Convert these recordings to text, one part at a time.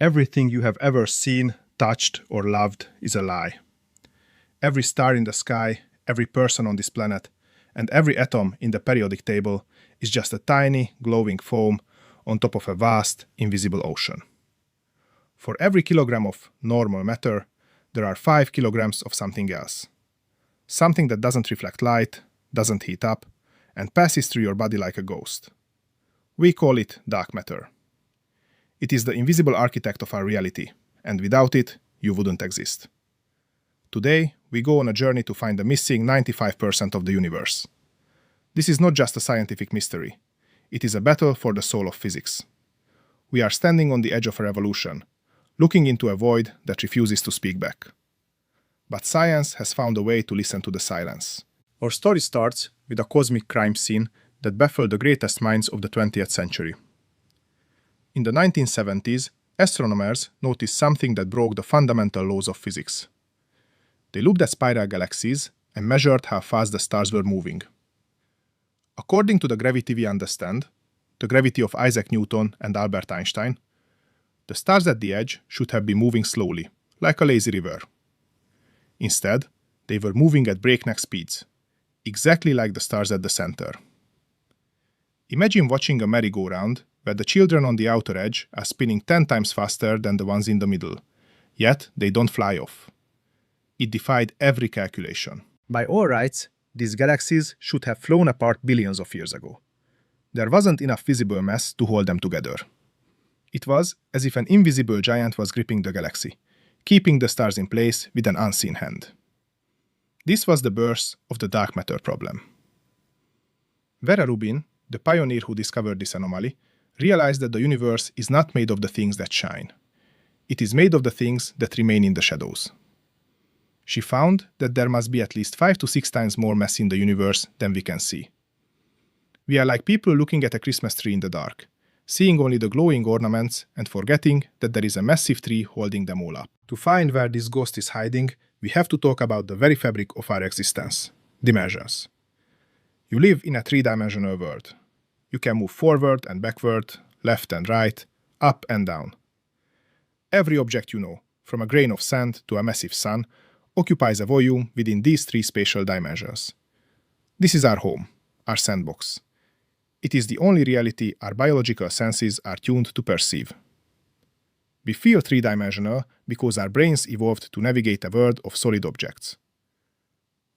Everything you have ever seen, touched, or loved is a lie. Every star in the sky, every person on this planet, and every atom in the periodic table is just a tiny, glowing foam on top of a vast, invisible ocean. For every kilogram of normal matter, there are 5 kilograms of something else. Something that doesn't reflect light, doesn't heat up, and passes through your body like a ghost. We call it dark matter. It is the invisible architect of our reality, and without it, you wouldn't exist. Today, we go on a journey to find the missing 95% of the universe. This is not just a scientific mystery. It is a battle for the soul of physics. We are standing on the edge of a revolution, looking into a void that refuses to speak back. But science has found a way to listen to the silence. Our story starts with a cosmic crime scene that baffled the greatest minds of the 20th century. In the 1970s, astronomers noticed something that broke the fundamental laws of physics. They looked at spiral galaxies and measured how fast the stars were moving. According to the gravity we understand, the gravity of Isaac Newton and Albert Einstein, the stars at the edge should have been moving slowly, like a lazy river. Instead, they were moving at breakneck speeds, exactly like the stars at the center. Imagine watching a merry-go-round where the children on the outer edge are spinning 10 times faster than the ones in the middle, yet they don't fly off. It defied every calculation. By all rights, these galaxies should have flown apart billions of years ago. There wasn't enough visible mass to hold them together. It was as if an invisible giant was gripping the galaxy, keeping the stars in place with an unseen hand. This was the birth of the dark matter problem. Vera Rubin, the pioneer who discovered this anomaly, realized that the universe is not made of the things that shine. It is made of the things that remain in the shadows. She found that there must be at least 5 to 6 times more mass in the universe than we can see. We are like people looking at a Christmas tree in the dark, seeing only the glowing ornaments and forgetting that there is a massive tree holding them all up. To find where this ghost is hiding, we have to talk about the very fabric of our existence: dimensions. You live in a three-dimensional world. You can move forward and backward, left and right, up and down. Every object you know, from a grain of sand to a massive sun, occupies a volume within these 3 spatial dimensions. This is our home, our sandbox. It is the only reality our biological senses are tuned to perceive. We feel three-dimensional because our brains evolved to navigate a world of solid objects.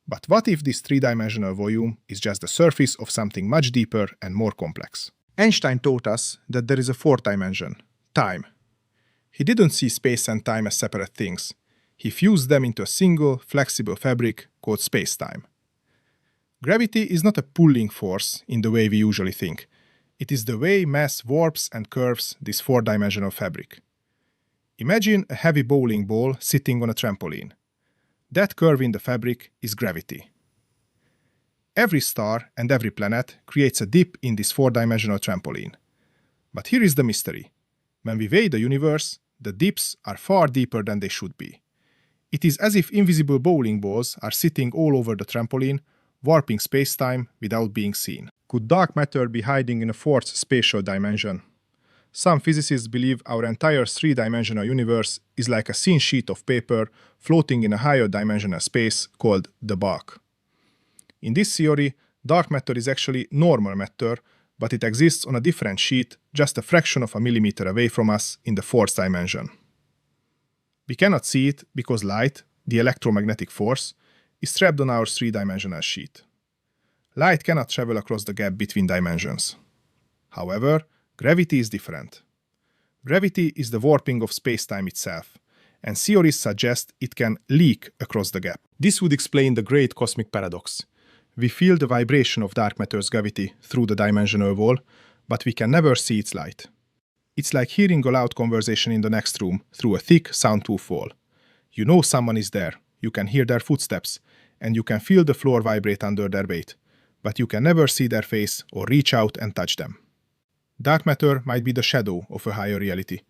But what if this three-dimensional volume is just the surface of something much deeper and more complex? Einstein taught us that there is a 4th dimension, time. He didn't see space and time as separate things. He fused them into a single, flexible fabric called space-time. Gravity is not a pulling force in the way we usually think. It is the way mass warps and curves this 4-dimensional fabric. Imagine a heavy bowling ball sitting on a trampoline. That curve in the fabric is gravity. Every star and every planet creates a dip in this 4-dimensional trampoline. But here is the mystery. When we weigh the universe, the dips are far deeper than they should be. It is as if invisible bowling balls are sitting all over the trampoline, warping space-time without being seen. Could dark matter be hiding in a 4th spatial dimension? Some physicists believe our entire 3-dimensional universe is like a thin sheet of paper floating in a higher dimensional space called the bulk. In this theory, dark matter is actually normal matter, but it exists on a different sheet, just a fraction of a millimeter away from us in the 4th dimension. We cannot see it because light, the electromagnetic force, is trapped on our 3-dimensional sheet. Light cannot travel across the gap between dimensions. However, gravity is different. Gravity is the warping of space-time itself, and theories suggest it can leak across the gap. This would explain the great cosmic paradox. We feel the vibration of dark matter's gravity through the dimensional wall, but we can never see its light. It's like hearing a loud conversation in the next room through a thick, soundproof wall. You know someone is there, you can hear their footsteps, and you can feel the floor vibrate under their weight, but you can never see their face or reach out and touch them. Dark matter might be the shadow of a higher reality,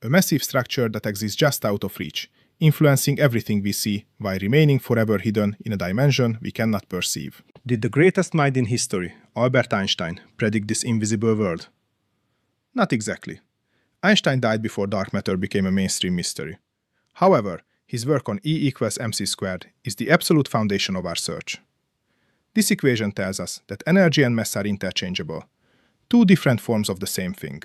a massive structure that exists just out of reach, influencing everything we see while remaining forever hidden in a dimension we cannot perceive. Did the greatest mind in history, Albert Einstein, predict this invisible world? Not exactly. Einstein died before dark matter became a mainstream mystery. However, his work on E equals mc squared is the absolute foundation of our search. This equation tells us that energy and mass are interchangeable, two different forms of the same thing.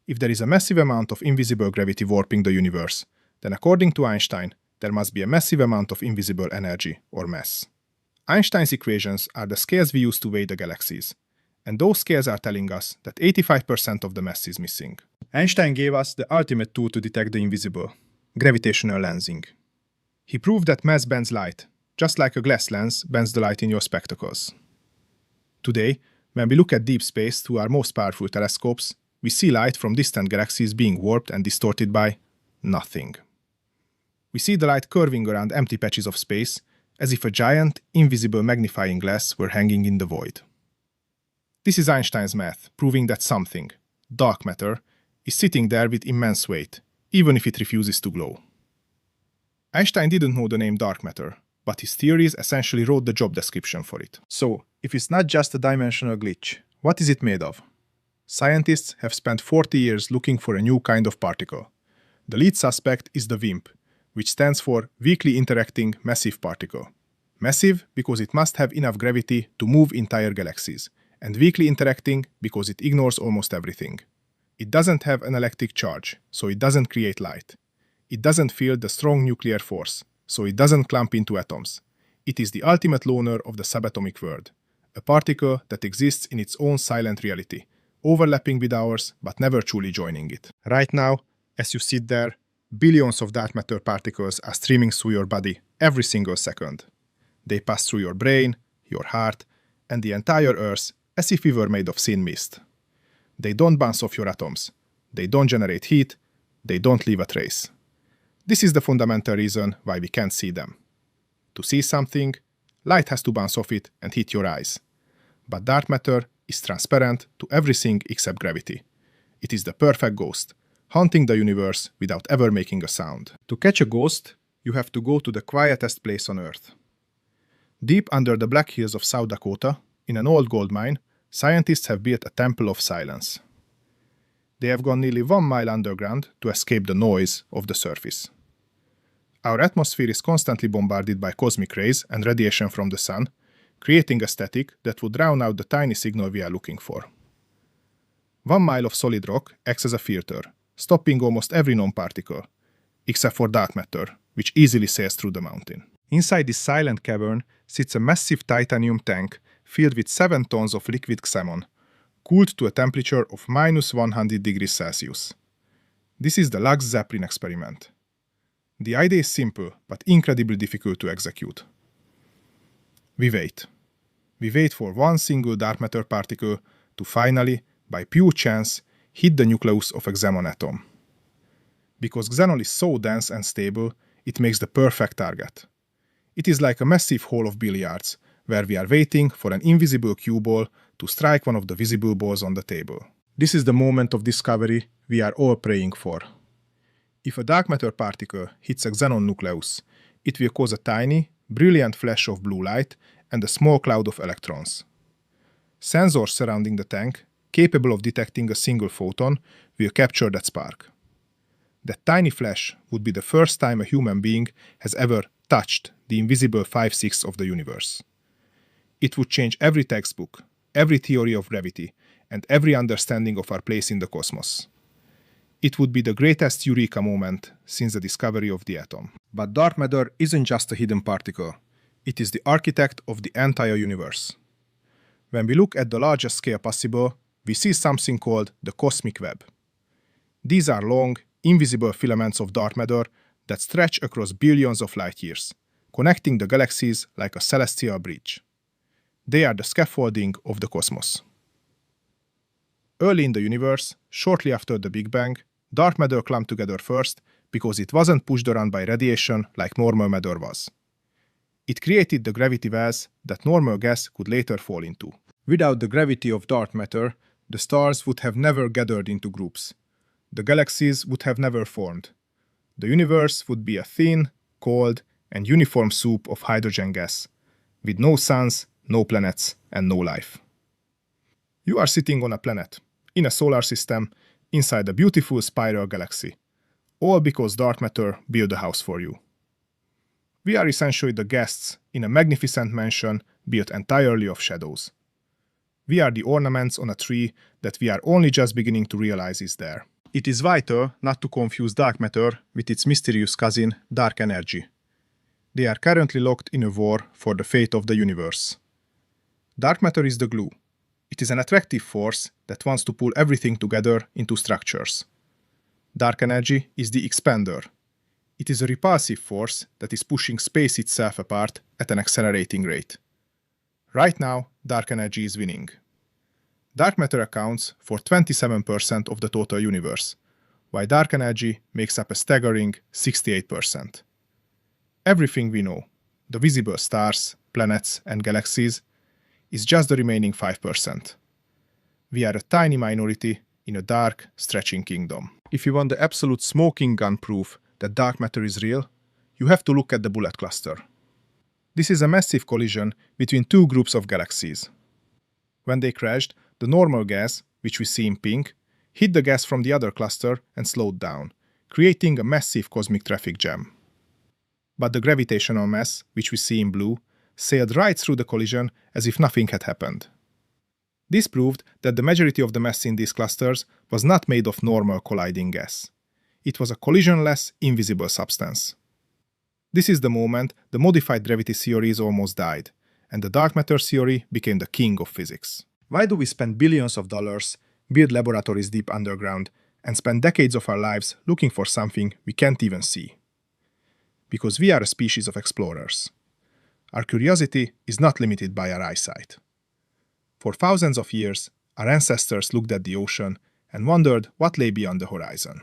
If there is a massive amount of invisible gravity warping the universe, then according to Einstein, there must be a massive amount of invisible energy, or mass. Einstein's equations are the scales we use to weigh the galaxies, and those scales are telling us that 85% of the mass is missing. Einstein gave us the ultimate tool to detect the invisible, gravitational lensing. He proved that mass bends light, just like a glass lens bends the light in your spectacles. Today, when we look at deep space through our most powerful telescopes, we see light from distant galaxies being warped and distorted by nothing. We see the light curving around empty patches of space, as if a giant, invisible magnifying glass were hanging in the void. This is Einstein's math, proving that something, dark matter, is sitting there with immense weight, even if it refuses to glow. Einstein didn't know the name dark matter, but his theories essentially wrote the job description for it. So, if it's not just a dimensional glitch, what is it made of? Scientists have spent 40 years looking for a new kind of particle. The lead suspect is the WIMP, which stands for Weakly Interacting Massive Particle. Massive because it must have enough gravity to move entire galaxies, and weakly interacting because it ignores almost everything. It doesn't have an electric charge, so it doesn't create light. It doesn't feel the strong nuclear force, so it doesn't clump into atoms. It is the ultimate loner of the subatomic world, a particle that exists in its own silent reality, overlapping with ours but never truly joining it. Right now, as you sit there, billions of dark matter particles are streaming through your body every single second. They pass through your brain, your heart, and the entire Earth as if we were made of thin mist. They don't bounce off your atoms. They don't generate heat. They don't leave a trace. This is the fundamental reason why we can't see them. To see something, light has to bounce off it and hit your eyes. But dark matter is transparent to everything except gravity. It is the perfect ghost, haunting the universe without ever making a sound. To catch a ghost, you have to go to the quietest place on Earth. Deep under the Black Hills of South Dakota, in an old gold mine, scientists have built a temple of silence. They have gone nearly 1 mile underground to escape the noise of the surface. Our atmosphere is constantly bombarded by cosmic rays and radiation from the sun, creating a static that would drown out the tiny signal we are looking for. 1 mile of solid rock acts as a filter, stopping almost every known particle, except for dark matter, which easily sails through the mountain. Inside this silent cavern sits a massive titanium tank filled with 7 tons of liquid xenon, cooled to a temperature of -100 degrees Celsius. This is the Lux Zeppelin experiment. The idea is simple, but incredibly difficult to execute. We wait. We wait for one single dark matter particle to finally, by pure chance, hit the nucleus of a xenon atom. Because xenon is so dense and stable, it makes the perfect target. It is like a massive hole of billiards, where we are waiting for an invisible cue ball to strike one of the visible balls on the table. This is the moment of discovery we are all praying for. If a dark matter particle hits a xenon nucleus, it will cause a tiny, brilliant flash of blue light and a small cloud of electrons. Sensors surrounding the tank, capable of detecting a single photon, will capture that spark. That tiny flash would be the first time a human being has ever touched the invisible 5/6 of the universe. It would change every textbook, every theory of gravity, and every understanding of our place in the cosmos. It would be the greatest eureka moment since the discovery of the atom. But dark matter isn't just a hidden particle. It is the architect of the entire universe. When we look at the largest scale possible, we see something called the cosmic web. These are long, invisible filaments of dark matter that stretch across billions of light years, connecting the galaxies like a celestial bridge. They are the scaffolding of the cosmos. Early in the universe, shortly after the Big Bang, dark matter clumped together first because it wasn't pushed around by radiation like normal matter was. It created the gravity wells that normal gas could later fall into. Without the gravity of dark matter, the stars would have never gathered into groups. The galaxies would have never formed. The universe would be a thin, cold, and uniform soup of hydrogen gas, with no suns, no planets, and no life. You are sitting on a planet, in a solar system, inside a beautiful spiral galaxy, all because dark matter built a house for you. We are essentially the guests in a magnificent mansion built entirely of shadows. We are the ornaments on a tree that we are only just beginning to realize is there. It is vital not to confuse dark matter with its mysterious cousin, dark energy. They are currently locked in a war for the fate of the universe. Dark matter is the glue. It is an attractive force that wants to pull everything together into structures. Dark energy is the expander. It is a repulsive force that is pushing space itself apart at an accelerating rate. Right now, dark energy is winning. Dark matter accounts for 27% of the total universe, while dark energy makes up a staggering 68%. Everything we know, the visible stars, planets, and galaxies, is just the remaining 5%. We are a tiny minority in a dark, stretching kingdom. If you want the absolute smoking gun proof that dark matter is real, you have to look at the bullet cluster. This is a massive collision between two groups of galaxies. When they crashed, the normal gas, which we see in pink, hit the gas from the other cluster and slowed down, creating a massive cosmic traffic jam. But the gravitational mass, which we see in blue, sailed right through the collision as if nothing had happened. This proved that the majority of the mass in these clusters was not made of normal colliding gas. It was a collisionless, invisible substance. This is the moment the modified gravity theories almost died, and the dark matter theory became the king of physics. Why do we spend billions of dollars, build laboratories deep underground, and spend decades of our lives looking for something we can't even see? Because we are a species of explorers. Our curiosity is not limited by our eyesight. For thousands of years, our ancestors looked at the ocean and wondered what lay beyond the horizon.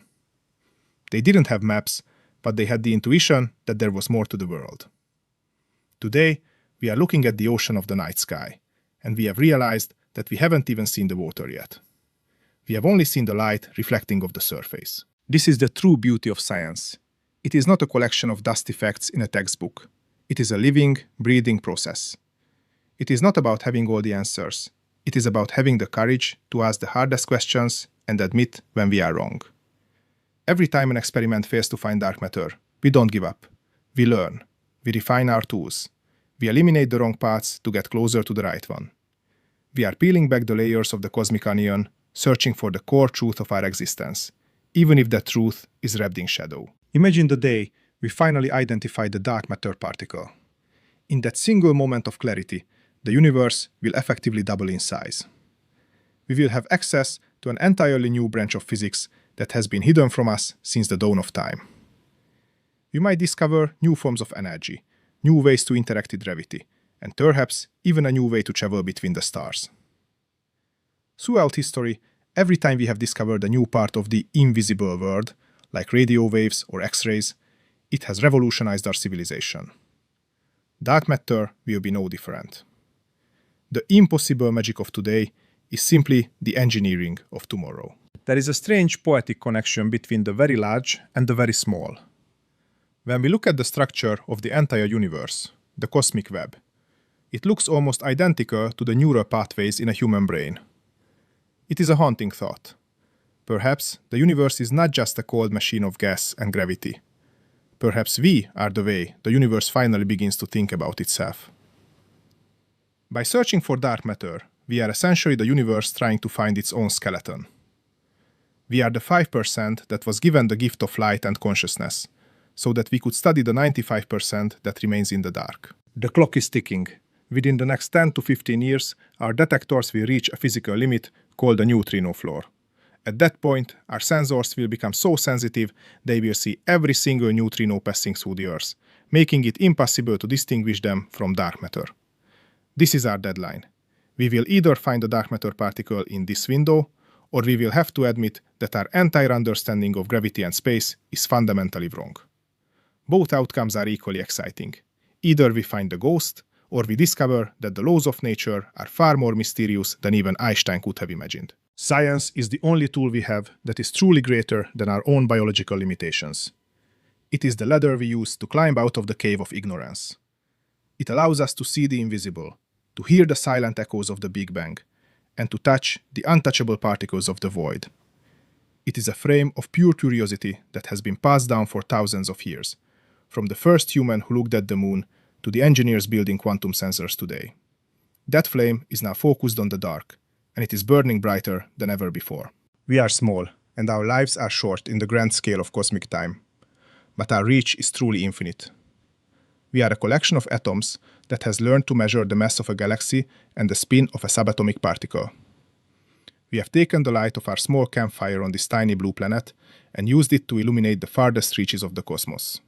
They didn't have maps, but they had the intuition that there was more to the world. Today, we are looking at the ocean of the night sky, and we have realized that we haven't even seen the water yet. We have only seen the light reflecting off the surface. This is the true beauty of science. It is not a collection of dusty facts in a textbook. It is a living, breathing process. It is not about having all the answers. It is about having the courage to ask the hardest questions and admit when we are wrong. Every time an experiment fails to find dark matter, we don't give up. We learn. We refine our tools. We eliminate the wrong paths to get closer to the right one. We are peeling back the layers of the cosmic onion, searching for the core truth of our existence, even if that truth is wrapped in shadow. Imagine the day we finally identify the dark matter particle. In that single moment of clarity, the universe will effectively double in size. We will have access to an entirely new branch of physics that has been hidden from us since the dawn of time. We might discover new forms of energy, new ways to interact with gravity, and perhaps even a new way to travel between the stars. Throughout history, every time we have discovered a new part of the invisible world, like radio waves or X-rays, it has revolutionized our civilization. Dark matter will be no different. The impossible magic of today is simply the engineering of tomorrow. There is a strange poetic connection between the very large and the very small. When we look at the structure of the entire universe, the cosmic web, it looks almost identical to the neural pathways in a human brain. It is a haunting thought. Perhaps the universe is not just a cold machine of gas and gravity. Perhaps we are the way the universe finally begins to think about itself. By searching for dark matter, we are essentially the universe trying to find its own skeleton. We are the 5% that was given the gift of light and consciousness, so that we could study the 95% that remains in the dark. The clock is ticking. Within the next 10 to 15 years, our detectors will reach a physical limit called the neutrino floor. At that point, our sensors will become so sensitive they will see every single neutrino passing through the Earth, making it impossible to distinguish them from dark matter. This is our deadline. We will either find a dark matter particle in this window, or we will have to admit that our entire understanding of gravity and space is fundamentally wrong. Both outcomes are equally exciting. Either we find the ghost, or we discover that the laws of nature are far more mysterious than even Einstein could have imagined. Science is the only tool we have that is truly greater than our own biological limitations. It is the ladder we use to climb out of the cave of ignorance. It allows us to see the invisible, to hear the silent echoes of the Big Bang, and to touch the untouchable particles of the void. It is a frame of pure curiosity that has been passed down for thousands of years, from the first human who looked at the moon to the engineers building quantum sensors today. That flame is now focused on the dark, and it is burning brighter than ever before. We are small, and our lives are short in the grand scale of cosmic time, but our reach is truly infinite. We are a collection of atoms that has learned to measure the mass of a galaxy and the spin of a subatomic particle. We have taken the light of our small campfire on this tiny blue planet and used it to illuminate the farthest reaches of the cosmos.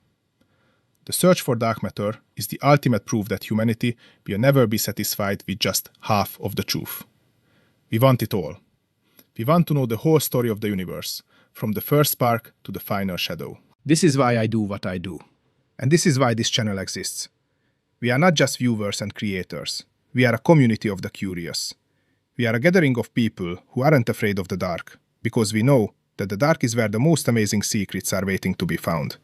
The search for dark matter is the ultimate proof that humanity will never be satisfied with just half of the truth. We want it all. We want to know the whole story of the universe, from the first spark to the final shadow. This is why I do what I do. And this is why this channel exists. We are not just viewers and creators. We are a community of the curious. We are a gathering of people who aren't afraid of the dark, because we know that the dark is where the most amazing secrets are waiting to be found.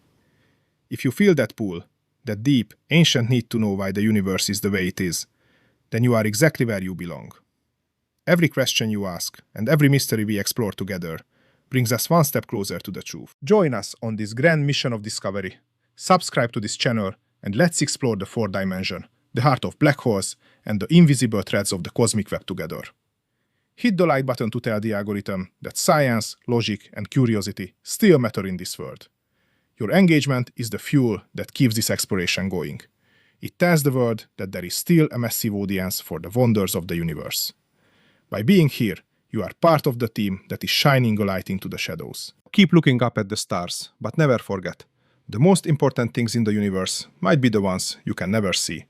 If you feel that pull, that deep, ancient need to know why the universe is the way it is, then you are exactly where you belong. Every question you ask and every mystery we explore together brings us one step closer to the truth. Join us on this grand mission of discovery. Subscribe to this channel and let's explore the fourth dimension, the heart of black holes, and the invisible threads of the cosmic web together. Hit the like button to tell the algorithm that science, logic, and curiosity still matter in this world. Your engagement is the fuel that keeps this exploration going. It tells the world that there is still a massive audience for the wonders of the universe. By being here, you are part of the team that is shining a light into the shadows. Keep looking up at the stars, but never forget, the most important things in the universe might be the ones you can never see.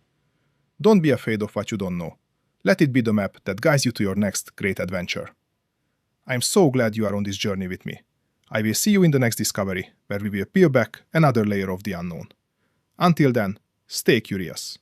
Don't be afraid of what you don't know. Let it be the map that guides you to your next great adventure. I am so glad you are on this journey with me. I will see you in the next discovery, where we will peel back another layer of the unknown. Until then, stay curious.